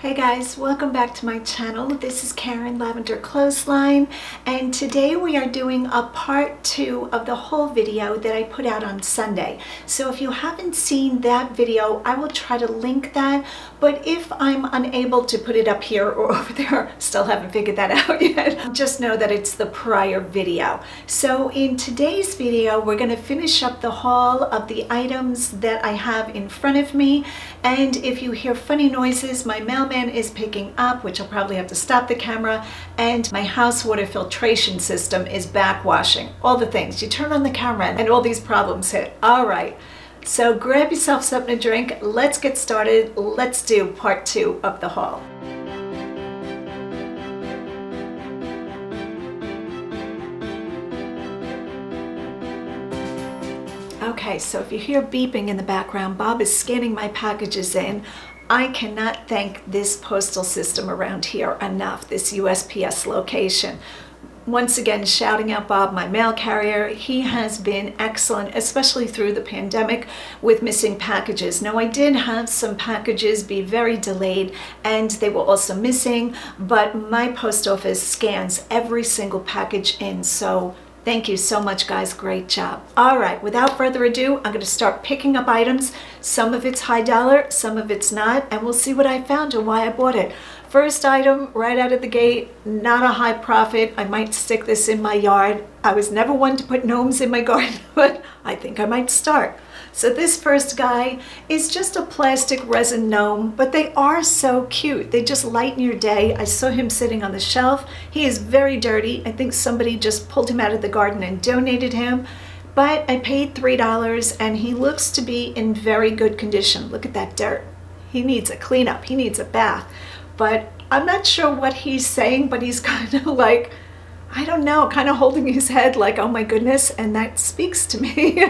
Hey guys, welcome back to my channel. This is Karen Lavenderclothesline, and today we are doing a part 2 of the whole video that I put out on Sunday. So if you haven't seen that video, I will try to link that, but if I'm unable to put it up here or over there, still haven't figured that out yet, just know that it's the prior video. So in today's video, we're going to finish up the haul of the items that I have in front of me, and if you hear funny noises, my mailman is picking up, which I'll probably have to stop the camera, and my house water filtration system is backwashing. All the things. You turn on the camera and all these problems hit. All right, so grab yourself something to drink. Let's get started. Let's do part 2 of the haul. Okay, so if you hear beeping in the background, Bob is scanning my packages in. I cannot thank this postal system around here enough, this USPS location. Once again, shouting out Bob, my mail carrier. He has been excellent, especially through the pandemic with missing packages. Now, I did have some packages be very delayed and they were also missing, but my post office scans every single package in, so thank you so much, guys. Great job. All right, without further ado, I'm going to start picking up items. Some of it's high dollar, some of it's not, and we'll see what I found and why I bought it. First item, right out of the gate, not a high profit. I might stick this in my yard. I was never one to put gnomes in my garden, but I think I might start. So this first guy is just a plastic resin gnome, but they are so cute. They just lighten your day. I saw him sitting on the shelf. He is very dirty. I think somebody just pulled him out of the garden and donated him, but I paid $3 and he looks to be in very good condition. Look at that dirt. He needs a cleanup. He needs a bath, but I'm not sure what he's saying, but he's kind of like, I don't know, kind of holding his head like, oh my goodness, and that speaks to me.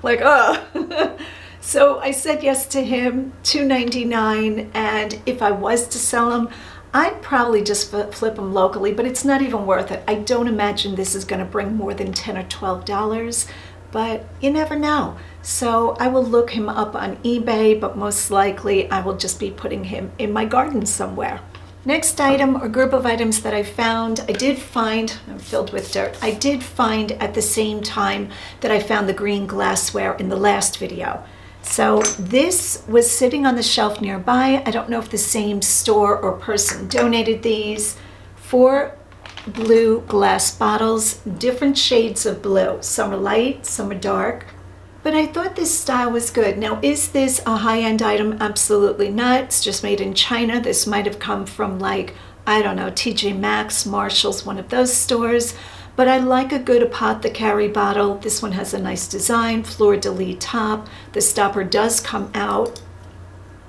Like, oh. So I said yes to him, $2.99, and if I was to sell him, I'd probably just flip them locally, but it's not even worth it. I don't imagine this is going to bring more than $10 or $12, but you never know. So I will look him up on eBay, but most likely I will just be putting him in my garden somewhere. Next item or group of items that I found, I did find, I'm filled with dirt, I did find at the same time that I found the green glassware in the last video. So this was sitting on the shelf nearby. I don't know if the same store or person donated these. 4 blue glass bottles, different shades of blue. Some are light, some are dark. But I thought this style was good. Now, is this a high-end item? Absolutely not. It's just made in China. This might have come from, like, I don't know, TJ Maxx, Marshall's, one of those stores. But I like a good apothecary bottle. This one has a nice design, fleur-de-lis top. The stopper does come out,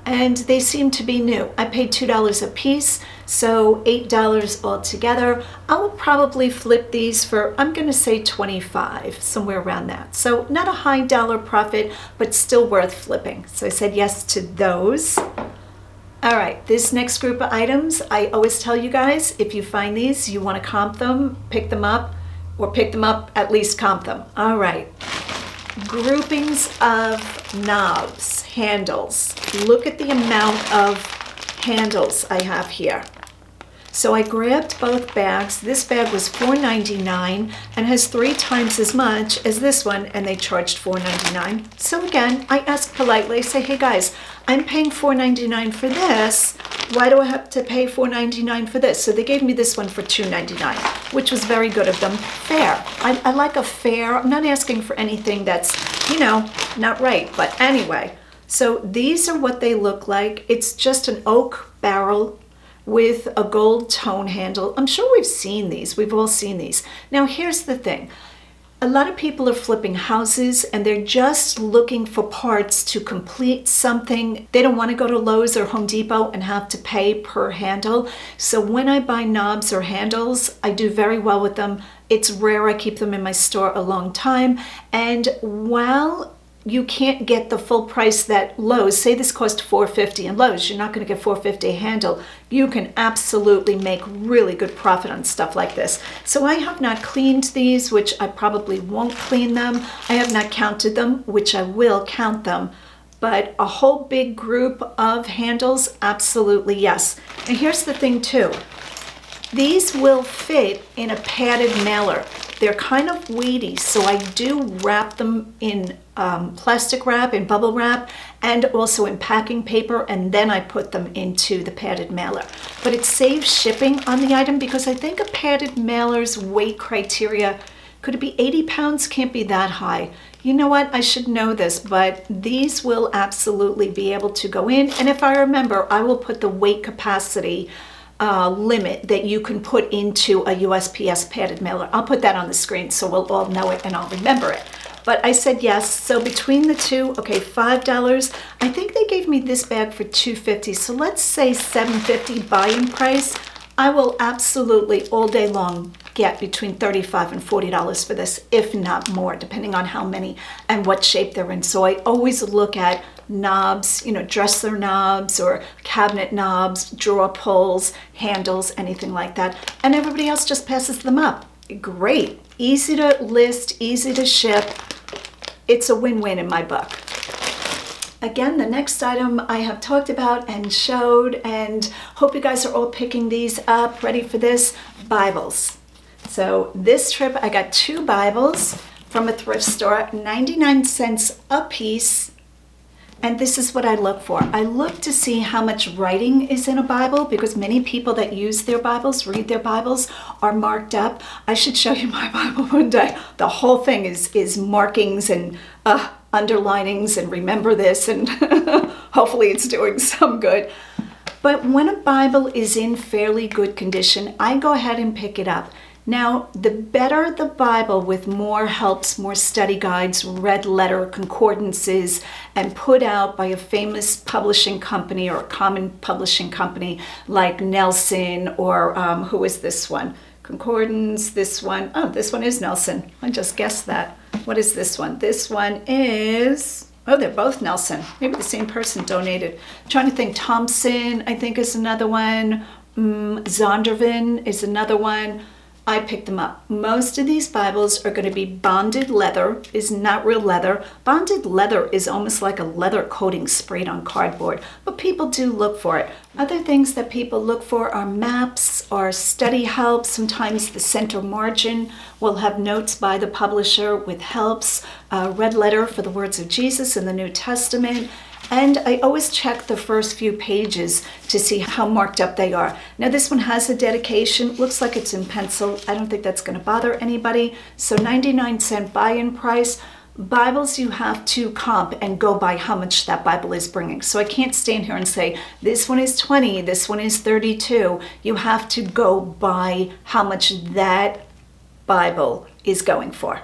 and they seem to be new. I paid $2 a piece, so $8 altogether. I will probably flip these for, I'm going to say $25, somewhere around that. So not a high dollar profit, but still worth flipping. So I said yes to those. All right, this next group of items, I always tell you guys, if you find these, you want to comp them, pick them up, or pick them up, at least comp them. All right. Groupings of knobs, handles. Look at the amount of handles I have here. So I grabbed both bags. This bag was $4.99 and has 3 times as much as this one, and they charged $4.99. So again, I asked politely, I say, hey guys, I'm paying $4.99 for this. Why do I have to pay $4.99 for this? So they gave me this one for $2.99, which was very good of them. Fair. I like a fair. I'm not asking for anything that's, you know, not right. But anyway, so these are what they look like. It's just an oak barrel with a gold tone handle. I'm sure we've seen these. We've all seen these. Now, here's the thing. A lot of people are flipping houses and they're just looking for parts to complete something. They don't want to go to Lowe's or Home Depot and have to pay per handle. So when I buy knobs or handles, I do very well with them. It's rare I keep them in my store a long time. And while you can't get the full price that Lowe's, say this cost $4.50 in Lowe's, you're not going to get $4.50 a handle. You can absolutely make really good profit on stuff like this. So I have not cleaned these, which I probably won't clean them. I have not counted them, which I will count them. but a whole big group of handles, absolutely yes. And here's the thing too. These will fit in a padded mailer. They're kind of weighty, so I do wrap them in plastic wrap, in bubble wrap, and also in packing paper, and then I put them into the padded mailer. But it saves shipping on the item because I think a padded mailer's weight criteria, could it be 80 pounds? Can't be that high. You know what? I should know this, but these will absolutely be able to go in. And if I remember, I will put the weight capacity limit that you can put into a USPS padded mailer. I'll put that on the screen so we'll all know it and I'll remember it. But I said yes, so between the two, okay, $5. I think they gave me this bag for $2.50, so let's say $7.50 buy-in price. I will absolutely all day long get between $35 and $40 for this, if not more, depending on how many and what shape they're in. So I always look at knobs, you know, dresser knobs or cabinet knobs, drawer pulls, handles, anything like that. And everybody else just passes them up. Great. Easy to list, easy to ship. It's a win-win in my book. Again, the next item I have talked about and showed, and hope you guys are all picking these up, ready for this, Bibles. So this trip I got 2 Bibles from a thrift store, 99 cents a piece. And this is what I look for. I look to see how much writing is in a Bible because many people that use their Bibles, read their Bibles, are marked up. I should show you my Bible one day. The whole thing is markings and underlinings and remember this, and hopefully it's doing some good. But when a Bible is in fairly good condition, I go ahead and pick it up. Now, the better the Bible with more helps, more study guides, red letter concordances, and put out by a famous publishing company or a common publishing company like Nelson or who is this one? Concordance, this one. Oh, this one is Nelson. I just guessed that. What is this one? This one is, oh, they're both Nelson. Maybe the same person donated. I'm trying to think. Thompson, I think, is another one. Zondervan is another one. I picked them up. Most of these Bibles are going to be bonded leather, is not real leather. Bonded leather is almost like a leather coating sprayed on cardboard, but people do look for it. Other things that people look for are maps or study helps. Sometimes the center margin will have notes by the publisher with helps, red letter for the words of Jesus in the New Testament. And I always check the first few pages to see how marked up they are. Now this one has a dedication, looks like it's in pencil. I don't think that's gonna bother anybody. So 99-cent buy-in price. Bibles you have to comp and go by how much that Bible is bringing. So I can't stand here and say, this one is 20, this one is 32. You have to go by how much that Bible is going for.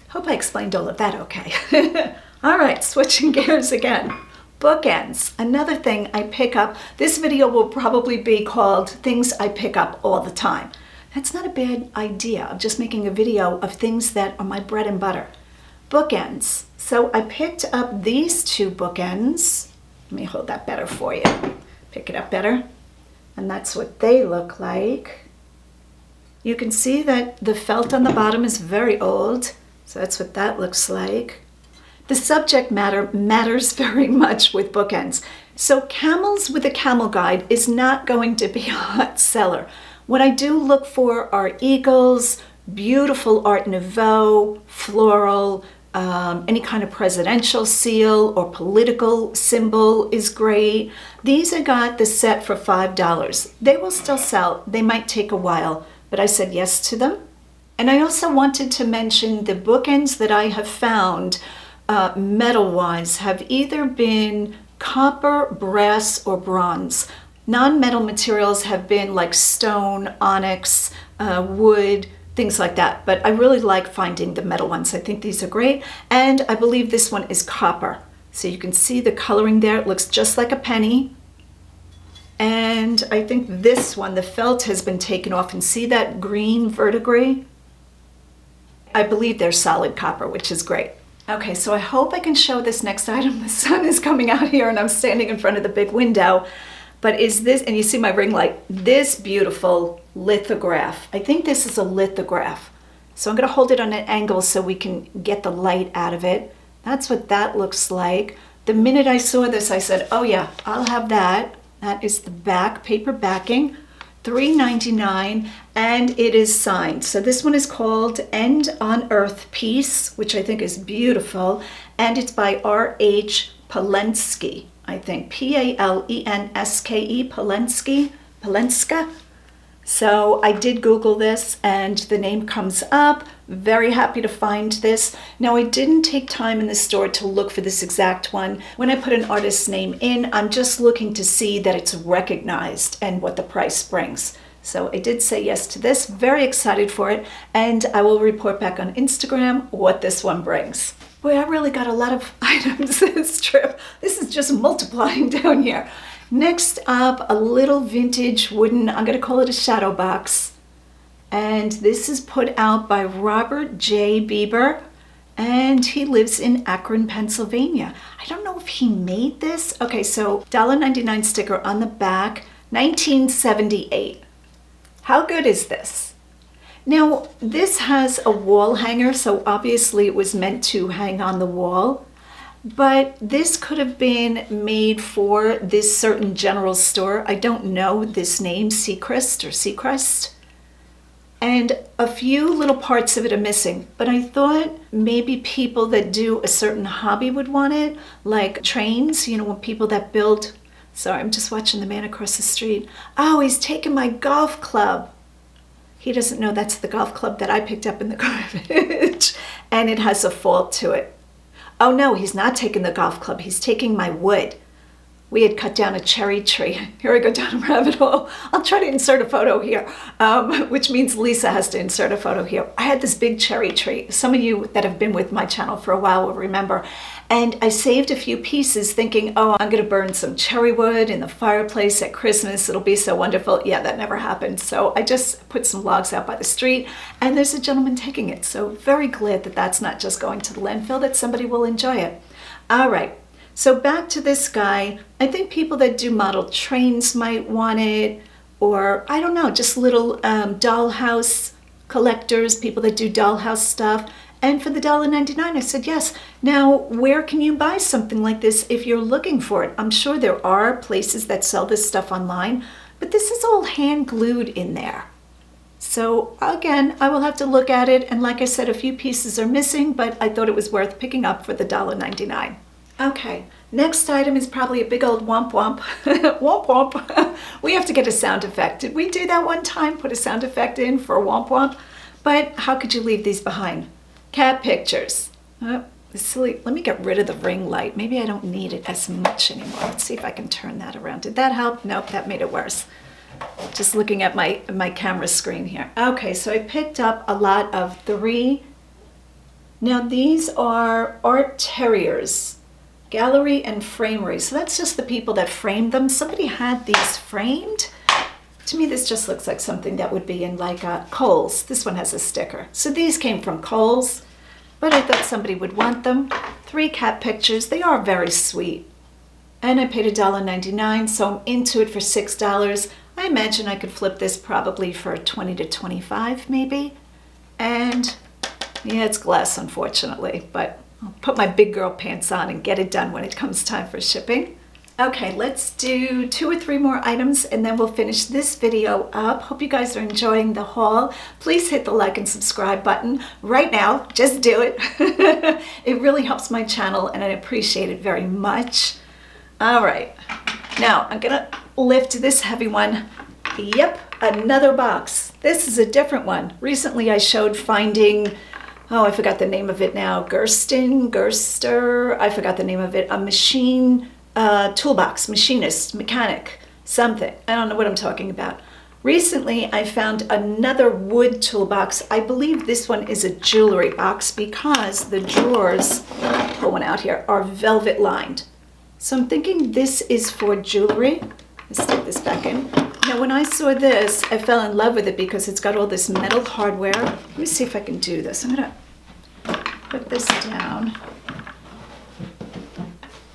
Hope I explained all of that okay. All right, switching gears again. Bookends, another thing I pick up. This video will probably be called Things I Pick Up All the Time. That's not a bad idea. I'm just making a video of things that are my bread and butter. Bookends. So I picked up these 2 bookends. Let me hold that better for you. Pick it up better. And that's what they look like. You can see that the felt on the bottom is very old. So that's what that looks like. The subject matter matters very much with bookends. So Camels with a Camel Guide is not going to be a hot seller. What I do look for are eagles, beautiful Art Nouveau, floral, any kind of presidential seal or political symbol is great. These I got the set for $5. They will still sell. They might take a while, but I said yes to them. And I also wanted to mention the bookends that I have found metal-wise have either been copper, brass, or bronze. Non-metal materials have been like stone, onyx, wood, things like that. But I really like finding the metal ones. I think these are great. And I believe this one is copper. So you can see the coloring there. It looks just like a penny. And I think this one, the felt has been taken off. And see that green verdigris? I believe they're solid copper, which is great. Okay, so I hope I can show this next item. The sun is coming out here and I'm standing in front of the big window. But is this, and you see my ring light, this beautiful lithograph. I think this is a lithograph. So I'm gonna hold it on an angle so we can get the light out of it. That's what that looks like. The minute I saw this, I said, oh yeah, I'll have that. That is the back, paper backing, $3.99, and it is signed. So this one is called End on Earth Piece, which I think is beautiful, and it's by R.H. Polensky, I think, P-A-L-E-N-S-K-E, Polenska. So I did Google this and the name comes up. Very happy to find this. Now I didn't take time in the store to look for this exact one. When I put an artist's name in, I'm just looking to see that it's recognized and what the price brings. So I did say yes to this, very excited for it, and I will report back on Instagram what this one brings. Boy, I really got a lot of items this trip. This is just multiplying down here. Next up, a little vintage wooden, I'm going to call it a shadow box. And this is put out by Robert J. Bieber, and he lives in Akron, Pennsylvania. I don't know if he made this. Okay, so $1.99 sticker on the back, 1978. How good is this? Now, this has a wall hanger, so obviously it was meant to hang on the wall. But this could have been made for this certain general store. I don't know this name, Seacrest. And a few little parts of it are missing. But I thought maybe people that do a certain hobby would want it, like trains, you know, when people that build. Sorry, I'm just watching the man across the street. Oh, he's taking my golf club. He doesn't know that's the golf club that I picked up in the garbage. And it has a fault to it. Oh no, he's not taking the golf club, he's taking my wood. We had cut down a cherry tree. Here I go down a rabbit hole. I'll try to insert a photo here, which means Lisa has to insert a photo here. I had this big cherry tree. Some of you that have been with my channel for a while will remember. And I saved a few pieces thinking, oh, I'm gonna burn some cherry wood in the fireplace at Christmas. It'll be so wonderful. Yeah, that never happened. So I just put some logs out by the street and there's a gentleman taking it. So very glad that that's not just going to the landfill, that somebody will enjoy it. All right. So back to this guy. I think people that do model trains might want it, or I don't know, just little dollhouse collectors, people that do dollhouse stuff. And for the $1.99, I said yes. Now, where can you buy something like this if you're looking for it? I'm sure there are places that sell this stuff online, but this is all hand glued in there. So again, I will have to look at it. And like I said, a few pieces are missing, but I thought it was worth picking up for the $1.99. Okay, next item is probably a big old womp womp. Womp womp. We have to get a sound effect. Did we do that one time? Put a sound effect in for a womp womp? But how could you leave these behind? Cat pictures. Oh, silly. Let me get rid of the ring light. Maybe I don't need it as much anymore. Let's see if I can turn that around. Did that help? Nope, that made it worse. Just looking at my camera screen here. Okay, so I picked up a lot of 3. Now these are art terriers. Gallery and framery. So that's just the people that framed them. Somebody had these framed. To me, this just looks like something that would be in like Kohl's. This one has a sticker. So these came from Kohl's, but I thought somebody would want them. 3 cat pictures. They are very sweet. And I paid $1.99, so I'm into it for $6. I imagine I could flip this probably for $20 to $25 maybe. And yeah, it's glass, unfortunately, but I'll put my big girl pants on and get it done when it comes time for shipping. Okay, let's do 2 or 3 more items and then we'll finish this video up. Hope you guys are enjoying the haul. Please hit the like and subscribe button right now. Just do it. It really helps my channel and I appreciate it very much. All right, now I'm gonna lift this heavy one. Yep, another box. This is a different one. Recently I showed finding, oh, I forgot the name of it now. Gerster, I forgot the name of it. A machine, toolbox, machinist, mechanic, something. I don't know what I'm talking about. Recently, I found another wood toolbox. I believe this one is a jewelry box because the drawers, pull one out here, are velvet lined. So I'm thinking this is for jewelry. Let's stick this back in. Now, when I saw this, I fell in love with it because it's got all this metal hardware. Let me see if I can do this. I'm gonna put this down.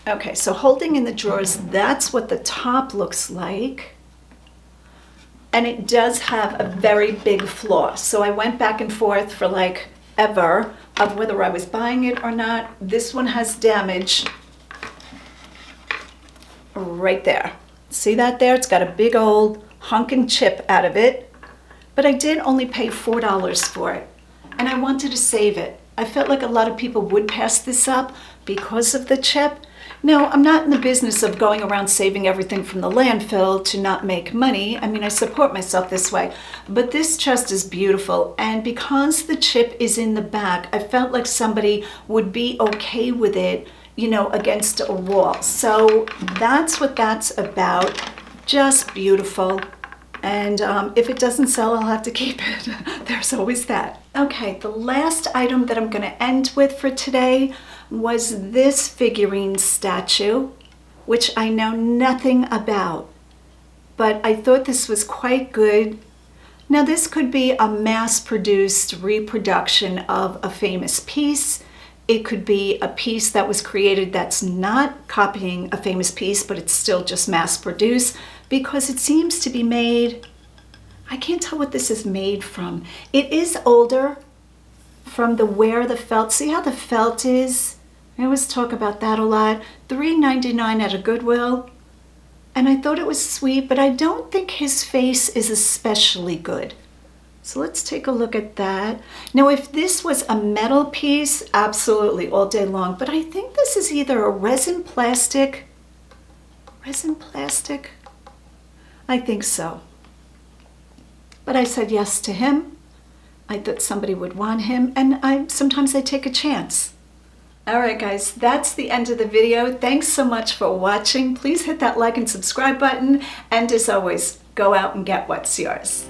Okay, so holding in the drawers, that's what the top looks like. And it does have a very big floor. So I went back and forth for like ever of whether I was buying it or not. This one has damage right there. See that there? It's got a big old hunk and chip out of it. But I did only pay $4 for it. And I wanted to save it. I felt like a lot of people would pass this up because of the chip. No, I'm not in the business of going around saving everything from the landfill to not make money. I mean, I support myself this way. But this chest is beautiful. And because the chip is in the back, I felt like somebody would be okay with it, you know, against a wall. So that's what that's about. Just beautiful. And if it doesn't sell, I'll have to keep it. There's always that. Okay, the last item that I'm going to end with for today was this figurine statue, which I know nothing about, but I thought this was quite good. Now, this could be a mass-produced reproduction of a famous piece. It could be a piece that was created that's not copying a famous piece, but it's still just mass-produced, because it seems to be made, I can't tell what this is made from. It is older from the wear of the felt. See how the felt is? I always talk about that a lot. $3.99 at a Goodwill. And I thought it was sweet, but I don't think his face is especially good. So let's take a look at that. Now, if this was a metal piece, absolutely all day long. But I think this is either a resin plastic. Resin plastic? I think so. But I said yes to him. I thought somebody would want him, and sometimes I take a chance. All right, guys, that's the end of the video. Thanks so much for watching. Please hit that like and subscribe button. And as always, go out and get what's yours.